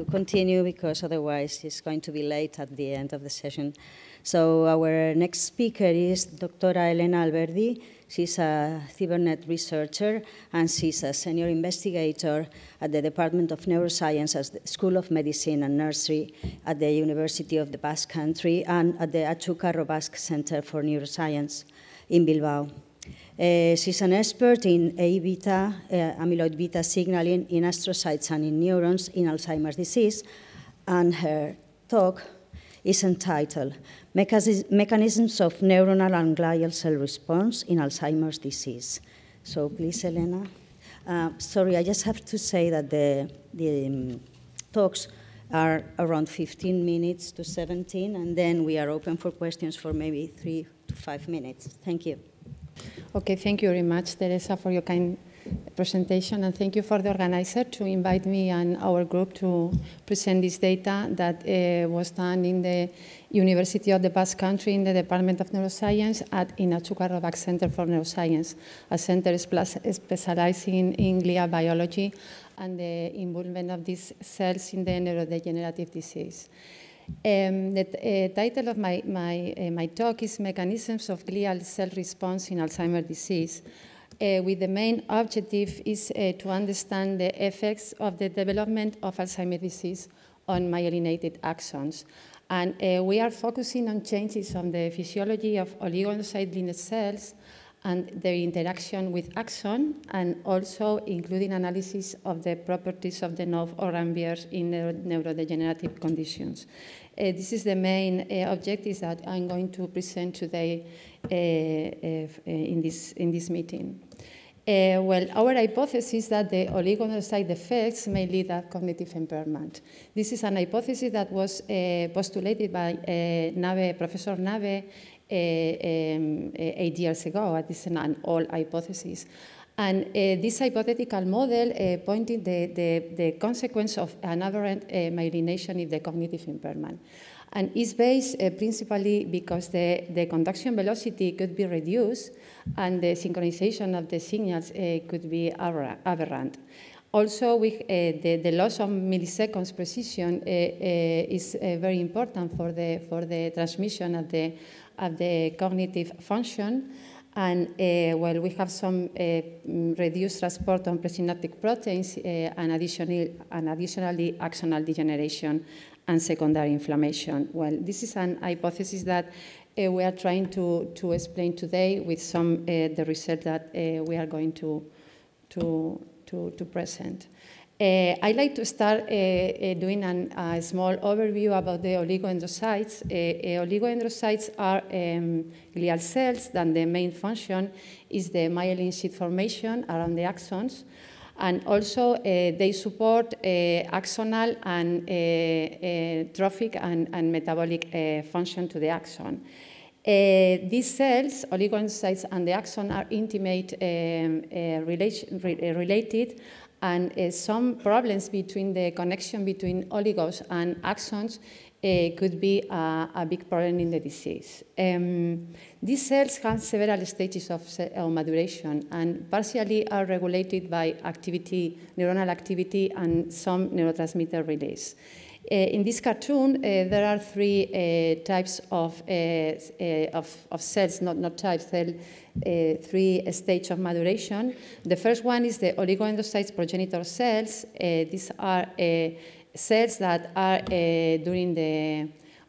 continue because otherwise it's going to be late at the end of the session. So our next speaker is Dr. Elena Alberdi. She's a cybernet researcher, and she's a senior investigator at the Department of Neuroscience at the School of Medicine and Nursery at the University of the Basque Country and at the Atxukarro-Basque Center for Neuroscience in Bilbao. She's an expert in A-beta, amyloid beta signaling in astrocytes and in neurons in Alzheimer's disease, and her talk is entitled Mechanisms of Neuronal and Glial Cell Response in Alzheimer's Disease. So please, Elena. Sorry, I just have to say that the talks are around 15 minutes to 17, and then we are open for questions for maybe 3 to 5 minutes. Thank you. Okay, thank you very much, Teresa, for your kind presentation, and thank you for the organizer to invite me and our group to present this data that was done in the University of the Basque Country in the Department of Neuroscience in Atxukarro-Basque Center for Neuroscience, a center specializing in glial biology and the involvement of these cells in the neurodegenerative disease. The title of my talk is Mechanisms of Glial Cell Response in Alzheimer's Disease, with the main objective is to understand the effects of the development of Alzheimer's disease on myelinated axons. And we are focusing on changes on the physiology of oligodendrocyte lineage cells and their interaction with axon, and also including analysis of the properties of the nerve organ bears in neurodegenerative conditions. This is the main objective that I'm going to present today in this meeting. Well, our hypothesis is that the oligodendrocyte defects may lead to cognitive impairment. This is an hypothesis that was postulated by Professor Nave 8 years ago. This is an old hypothesis. And this hypothetical model pointed the consequence of an aberrant myelination in the cognitive impairment. And is based principally because the conduction velocity could be reduced and the synchronization of the signals could be aberrant. Also, the loss of milliseconds precision is very important for the transmission of the cognitive function. And well, we have some reduced transport on presynaptic proteins and additionally axonal degeneration and secondary inflammation. Well, this is an hypothesis that we are trying to explain today with some the research that we are going to present. I'd like to start doing a small overview about the oligodendrocytes. Oligodendrocytes are glial cells, and the main function is the myelin sheath formation around the axons. And also, they support axonal and trophic and metabolic function to the axon. These cells, oligodendrocytes and the axon, are intimate related, and some problems between the connection between oligos and axons could be a big problem in the disease. These cells have several stages of maturation and partially are regulated by neuronal activity and some neurotransmitter release. In this cartoon, there are three types of cells, not types, three stages of maturation. The first one is the oligodendrocytes progenitor cells. These are cells that are during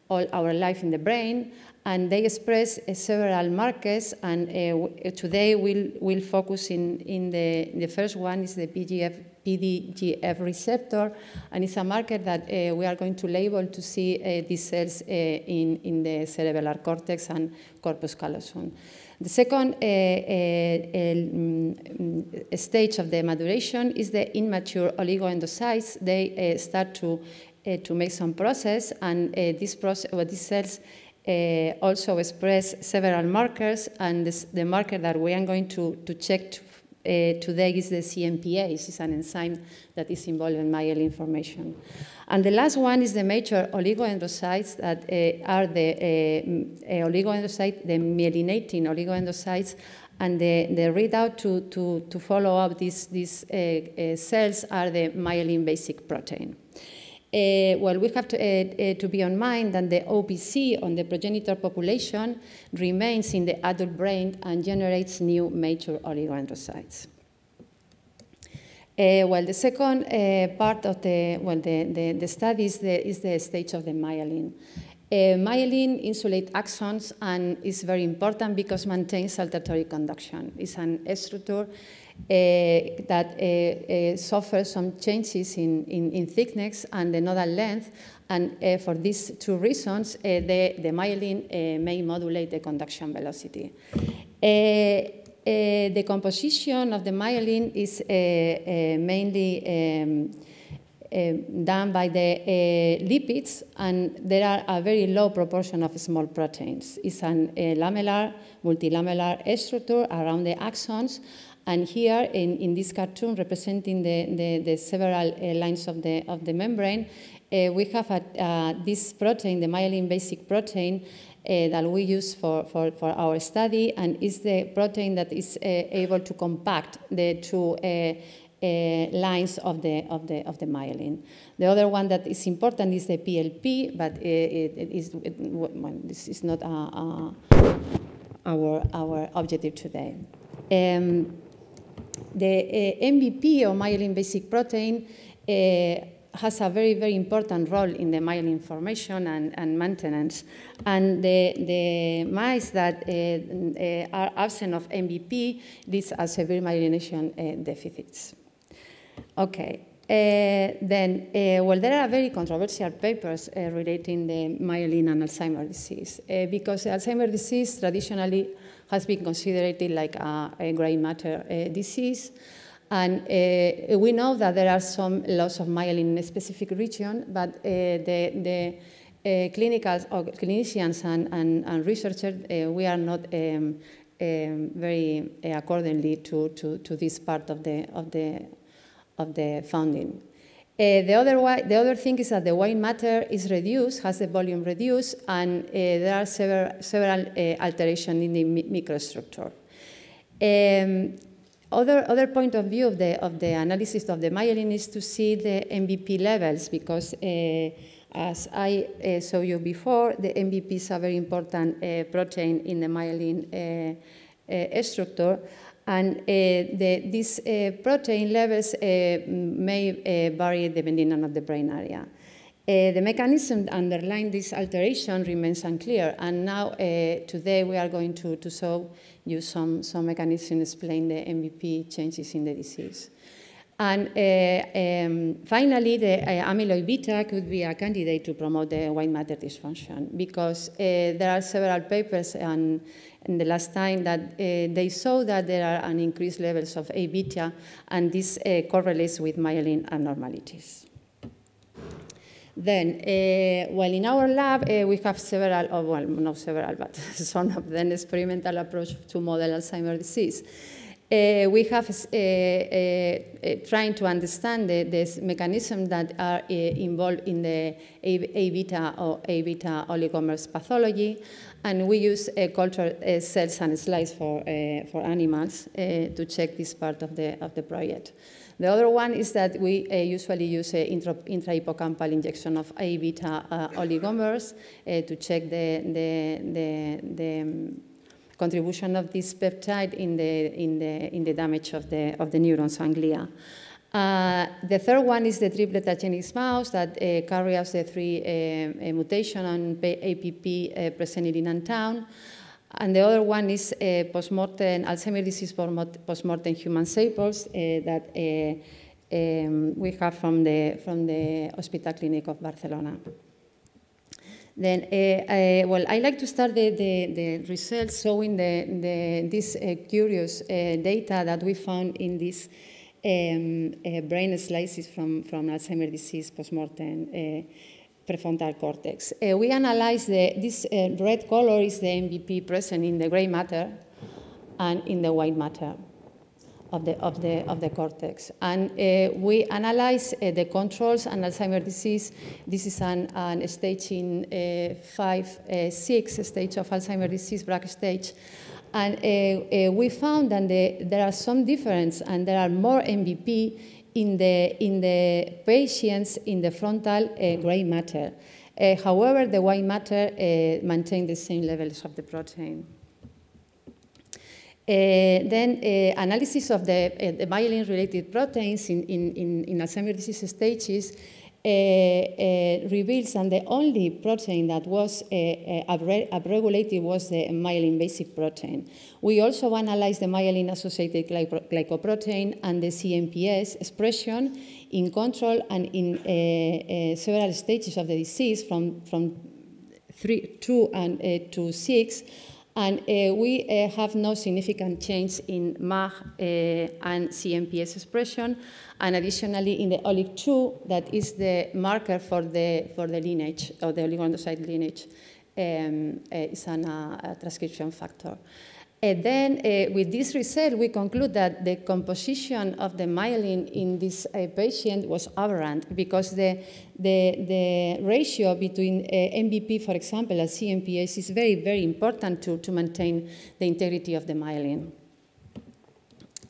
all our life in the brain, and they express several markers. And today we'll focus in the first one is the PDGF receptor, and it's a marker that we are going to label to see these cells in the cerebellar cortex and corpus callosum. The second stage of the maturation is the immature oligodendrocytes. They start to make some process, and these cells also express several markers, and the marker that we are going to check today is the CMPA. This is an enzyme that is involved in myelin formation. And the last one is the major oligodendrocytes that are the oligodendrocyte, the myelinating oligodendrocytes, and the readout to follow up these cells are the myelin basic protein. Well, we have to be on mind that the OPC on the progenitor population remains in the adult brain and generates new mature oligodendrocytes. Well, the second part of the study is the stage of the myelin. Myelin insulates axons and is very important because it maintains alternatory conduction. It's an structure that suffers some changes in thickness and the nodal length, and for these two reasons, the myelin may modulate the conduction velocity. The composition of the myelin is mainly done by the lipids, and there are a very low proportion of small proteins. It's an lamellar, multilamellar structure around the axons, and here in this cartoon representing the several lines of the membrane, we have this protein, the myelin basic protein, that we use for our study, and is the protein that is able to compact the two lines of the myelin. The other one that is important is the PLP, but this is not our objective today. The MVP, or myelin basic protein, has a very, very important role in the myelin formation and maintenance. And the mice that are absent of MVP leads to severe myelination deficits. Okay. Well, there are very controversial papers relating the myelin and Alzheimer's disease, because Alzheimer's disease traditionally has been considered like a gray matter disease. And we know that there are some loss of myelin in a specific region, but the clinicians and researchers, we are not very accordingly to this part of the finding. The other thing is that the white matter is reduced, has the volume reduced, and there are several alterations in the microstructure. Other point of view of the analysis of the myelin is to see the MVP levels, because as I showed you before, the MVP is a very important protein in the myelin structure, and these protein levels may vary depending on the brain area. The mechanism underlying this alteration remains unclear, and now today we are going to show you some mechanism explain the MVP changes in the disease. And finally, the amyloid beta could be a candidate to promote the white matter dysfunction, because there are several papers in the last time that they show that there are an increased levels of A beta, and this correlates with myelin abnormalities. Then, well, in our lab, we have several, well, not several, but some of them experimental approach to model Alzheimer's disease. We have trying to understand the mechanisms that are involved in the A beta or A beta oligomers pathology, and we use culture cells and slides for animals to check this part of the project. The other one is that we usually use intrahippocampal injection of A beta oligomers to check the contribution of this peptide in the damage of the neurons and glia. The third one is the triplet transgenic mouse that carries the three mutation on APP presented in Antown. And the other one is post-mortem Alzheimer's disease post-mortem human samples that we have from the Hospital Clinic of Barcelona. Then, well, I like to start the results showing this curious data that we found in this brain slices from Alzheimer's disease post-mortem prefrontal cortex. We analyzed this red color is the MVP present in the gray matter and in the white matter of the cortex. And we analyzed the controls and Alzheimer's disease. This is an stage in 5-6 stage of Alzheimer's disease, Braak stage. And we found that there are some difference, and there are more MVP in the patients in the frontal gray matter. However, the white matter maintained the same levels of the protein. Then analysis of the myelin-related proteins in Alzheimer's disease stages reveals that the only protein that was upregulated was the myelin-basic protein. We also analyzed the myelin-associated glycoprotein and the CMPS expression in control and in several stages of the disease from 2 to 6. And we have no significant change in MAG and CMPS expression. And additionally, in the OLIG2, that is the marker for the lineage, or the oligodendrocyte lineage, is a transcription factor. Then, with this result, we conclude that the composition of the myelin in this patient was aberrant, because the ratio between MVP, for example, and CMPS is very, very important to maintain the integrity of the myelin.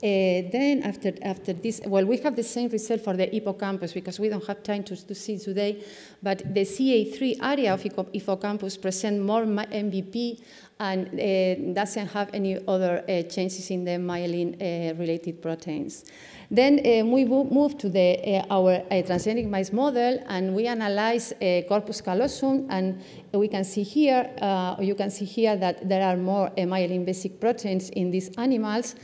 Then after this, well, we have the same result for the hippocampus, because we don't have time to see today, but the CA3 area of hippocampus present more MVP and doesn't have any other changes in the myelin-related proteins. Then we move to our transgenic mice model, and we analyze corpus callosum, and we can see here, you can see here that there are more myelin-basic proteins in these animals.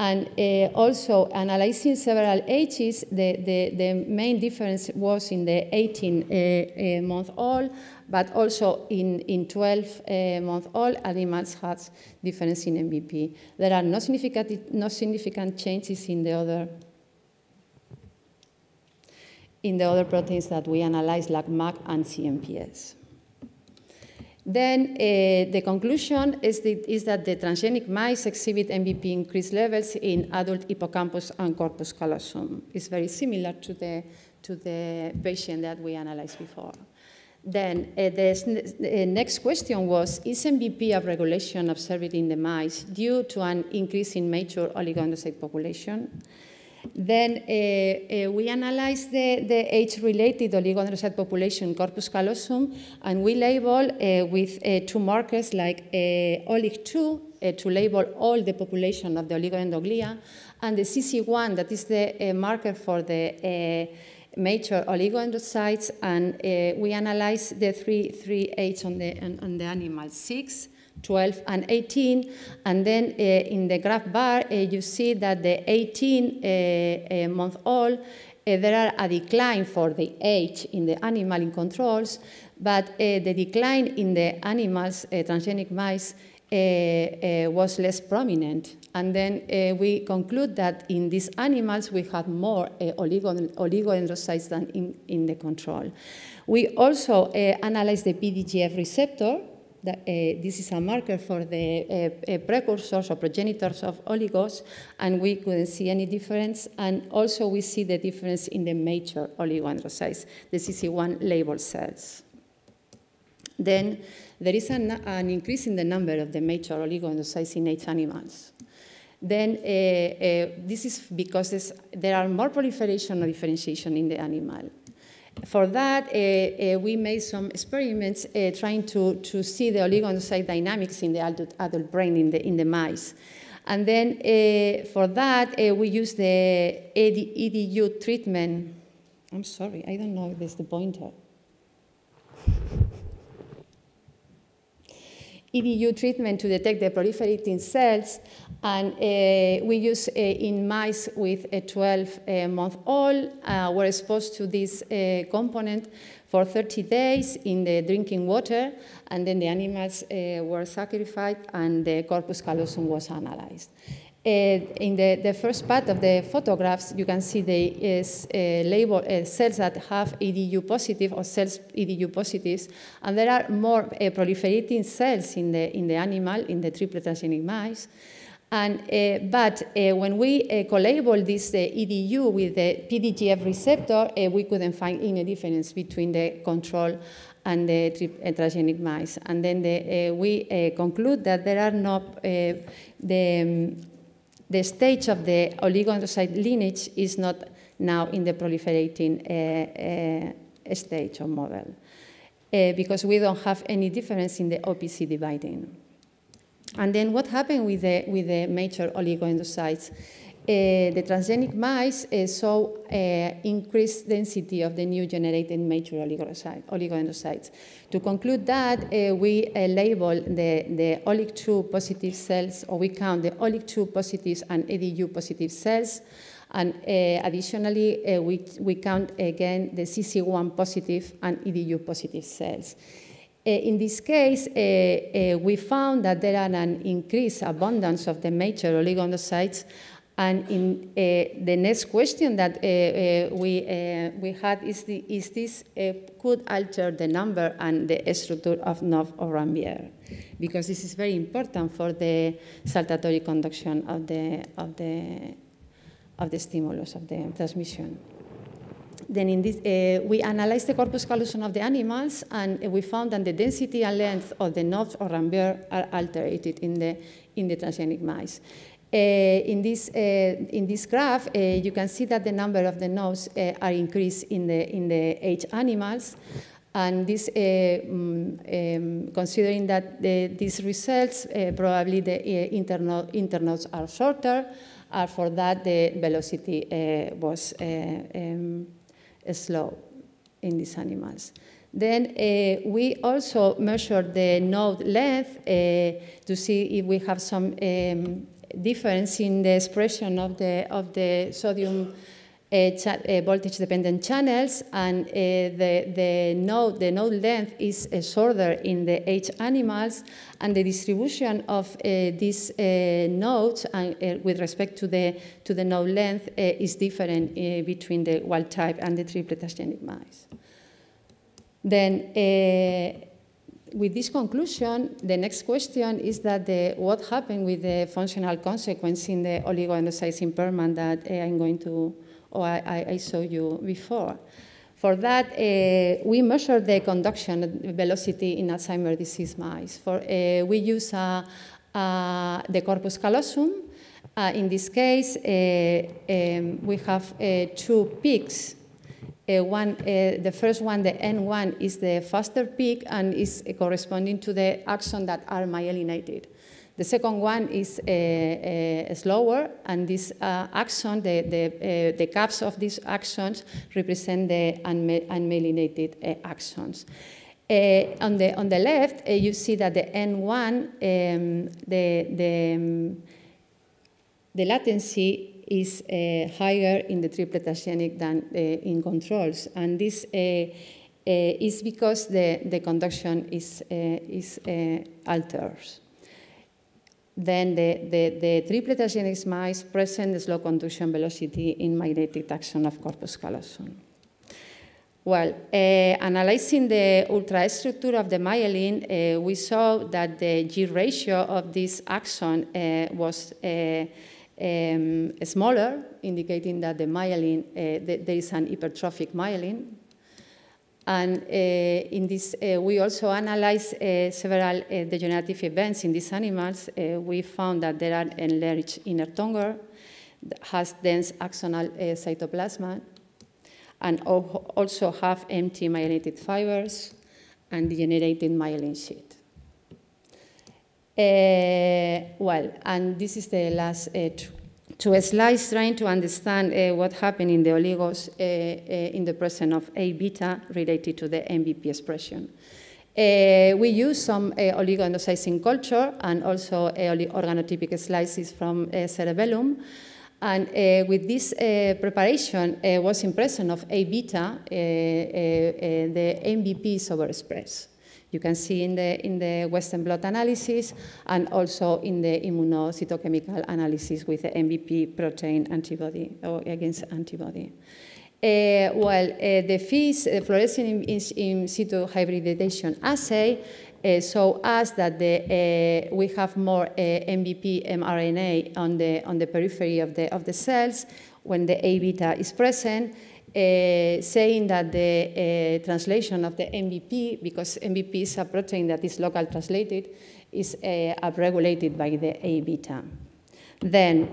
And also analyzing several ages, the main difference was in the 18-month-old, but also in 12-month-old animals had difference in MVP. There are no significant changes in the other proteins that we analyzed, like MAG and CMPS. Then the conclusion is that the transgenic mice exhibit MVP increased levels in adult hippocampus and corpus callosum. It's very similar to the patient that we analyzed before. Then the next question was, is MVP upregulation observed in the mice due to an increase in mature oligodendrocyte population? Then we analyzed the age-related oligodendrocyte population corpus callosum, and we label with 2 markers like OLIG2 to label all the population of the oligodendroglia, and the CC1, that is the marker for the mature oligodendrocytes, and we analyzed the three age on the animals, 6, 12, and 18, and then in the graph bar, you see that the 18-month-old, there are a decline for the age in the animal in controls, but the decline in the animals, transgenic mice, was less prominent. And then we conclude that in these animals, we had more oligodendrocytes than in the control. We also analyzed the PDGF receptor. This is a marker for the precursors or progenitors of oligos, and we couldn't see any difference. And also we see the difference in the mature oligodendrocytes, the CC1 labeled cells. Then there is an increase in the number of the mature oligodendrocytes in 8 animals. Then this is because there are more proliferation or differentiation in the animal. For that, we made some experiments trying to see the oligodendrocyte dynamics in the adult brain in the mice. And then for that, we used the EDU treatment. I'm sorry, I don't know if there's the pointer. EDU treatment to detect the proliferating cells, and we use in mice with a 12-month-old were exposed to this component for 30 days in the drinking water, and then the animals were sacrificed and the corpus callosum was analyzed. In the first part of the photographs, you can see the label cells that have EDU positive or cells EDU positives, and there are more proliferating cells in the animal, in the triplet transgenic mice. And, but when we co-label this EDU with the PDGF receptor, we couldn't find any difference between the control and the transgenic mice. And then we conclude that there are no, the stage of the oligodendrocyte lineage is not now in the proliferating stage or model, because we don't have any difference in the OPC dividing. And then what happened with the mature oligodendrocytes? The transgenic mice saw increased density of the new generated mature oligodendrocytes. To conclude that, we label the OLIG2 positive cells, or we count the OLIG2 positives and EDU positive cells. And additionally, we count again the CC1 positive and EDU positive cells. In this case, we found that there are an increased abundance of the mature oligodendrocytes. And in the next question that we had is this could alter the number and the structure of NOV or Rambier, because this is very important for the saltatory conduction of the stimulus of the transmission. Then in this, we analyzed the corpus callosum of the animals, and we found that the density and length of the NOVs or Rambier are altered in the transgenic mice. In this graph, you can see that the number of the nodes are increased in the aged animals, and this, considering that these results, probably the internodes are shorter, for that the velocity was slow in these animals. Then we also measured the node length to see if we have some difference in the expression of the sodium voltage-dependent channels, and the node length is shorter in the aged animals, and the distribution of these nodes with respect to the node length is different between the wild type and the triplet transgenic mice. Then with this conclusion, the next question is that what happened with the functional consequence in the oligodendrocytes impairment that I'm going to, or I showed you before. For that, we measured the conduction velocity in Alzheimer's disease mice. We use the corpus callosum. In this case, we have two peaks. The first one, the N1, is the faster peak and is corresponding to the axons that are myelinated. The second one is slower, and this axon, the caps of these axons represent the unmyelinated axons. On the left, you see that the N1, the latency is higher in the triplet transgenic than in controls, and this is because the conduction is altered. Then the triplet transgenic mice present the slow conduction velocity in myelinated axon of corpus callosum. Well, analyzing the ultrastructure of the myelin, we saw that the G ratio of this axon was smaller, indicating that the myelin, there is an hypertrophic myelin. And in this, we also analyzed several degenerative events in these animals. We found that there are enlarged inner tongue, that has dense axonal cytoplasm, and also have empty myelinated fibers and degenerated myelin sheet. Well, and this is the last two slides trying to understand what happened in the oligos in the presence of A-beta related to the MVP expression. We use some oligodendrocytes in culture and also organotypic slices from cerebellum. And with this preparation was in presence of A-beta, the MVP is overexpressed. You can see in the Western blot analysis and also in the immunocytochemical analysis with the MVP protein antibody or against antibody. The FIS, fluorescent in situ hybridization assay, show us that we have more MVP mRNA on the periphery of the cells when the A-beta is present. Saying that the translation of the MVP, because MVP is a protein that is local translated, is upregulated by the A-beta. Then,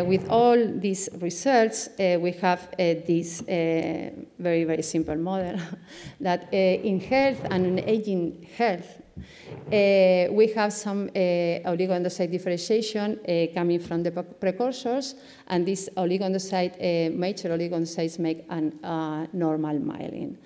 with all these results, we have this very, very simple model that in health and in aging health, we have some oligodendrocyte differentiation coming from the precursors, and these oligodendrocyte, major oligodendrocytes make a normal myelin.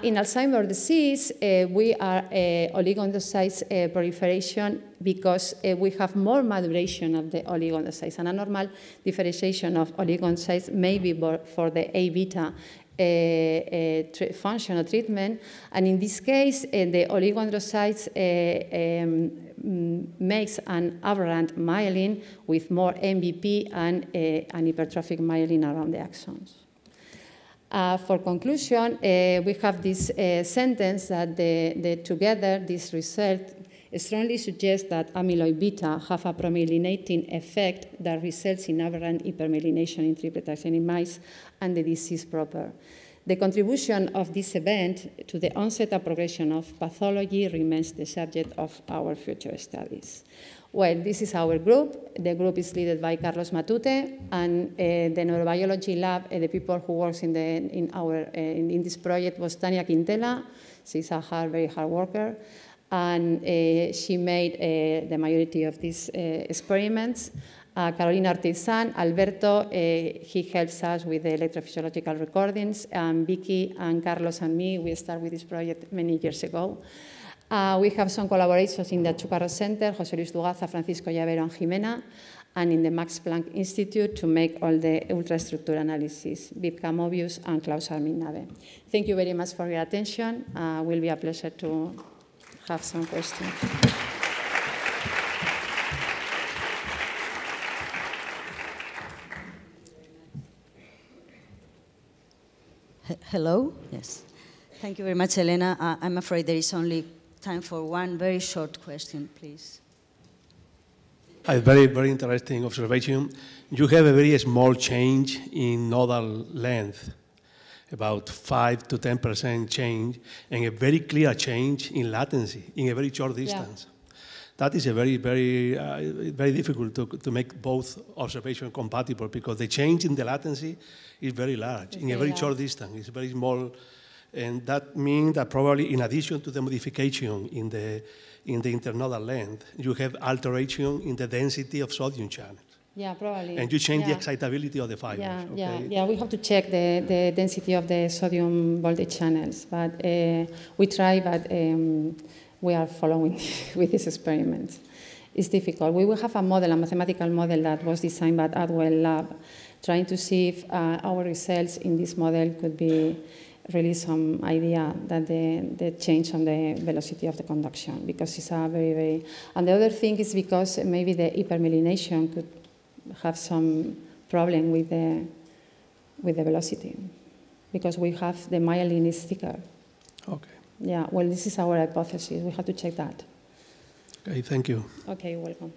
In Alzheimer's disease, we are oligodendrocytes proliferation because we have more maturation of the oligodendrocytes, and a normal differentiation of oligodendrocytes may be for the A-beta functional treatment, and in this case, the oligodendrocytes makes an aberrant myelin with more MVP and an hypertrophic myelin around the axons. For conclusion, we have this sentence that together this result strongly suggests that amyloid beta have a promyelinating effect that results in aberrant hypermyelination in triplet mice and the disease proper. The contribution of this event to the onset and progression of pathology remains the subject of our future studies. Well, this is our group. The group is led by Carlos Matute, and the neurobiology lab, the people who works in this project was Tania Quintela. She's a very hard worker, and she made the majority of these experiments. Carolina Ortiz-San, Alberto, he helps us with the electrophysiological recordings, and Vicky and Carlos and me, we started with this project many years ago. We have some collaborations in the Chucarro Center, José Luis Dugaza, Francisco Llavero, and Jimena, and in the Max Planck Institute to make all the ultrastructure analysis, Vipka Mobius and Klaus Armin-Nave. Thank you very much for your attention. It will be a pleasure to have some questions. Hello? Yes. Thank you very much, Elena. I'm afraid there is only time for one very short question, please. A very, very interesting observation. You have a very small change in nodal length, about 5 to 10% change, and a very clear change in latency in a very short distance. Yeah. That is a very, very difficult to make both observations compatible, because the change in the latency is very large in a very short distance. It's very small, and that means that probably in addition to the modification in the internodal length, you have alteration in the density of sodium channels. Yeah, probably. And you change the excitability of the fibers. Yeah, okay? yeah. We have to check the density of the sodium voltage channels, but we try, but we are following with these experiments. It's difficult. We will have a model, a mathematical model that was designed by Adwell Lab, trying to see if our results in this model could be really some idea that the change on the velocity of the conduction, because it's a very, very... And the other thing is because maybe the hypermyelination could have some problem with the velocity, because we have the myelin is thicker. Okay. Yeah, well, this is our hypothesis. We have to check that. Okay, thank you. Okay, you're welcome.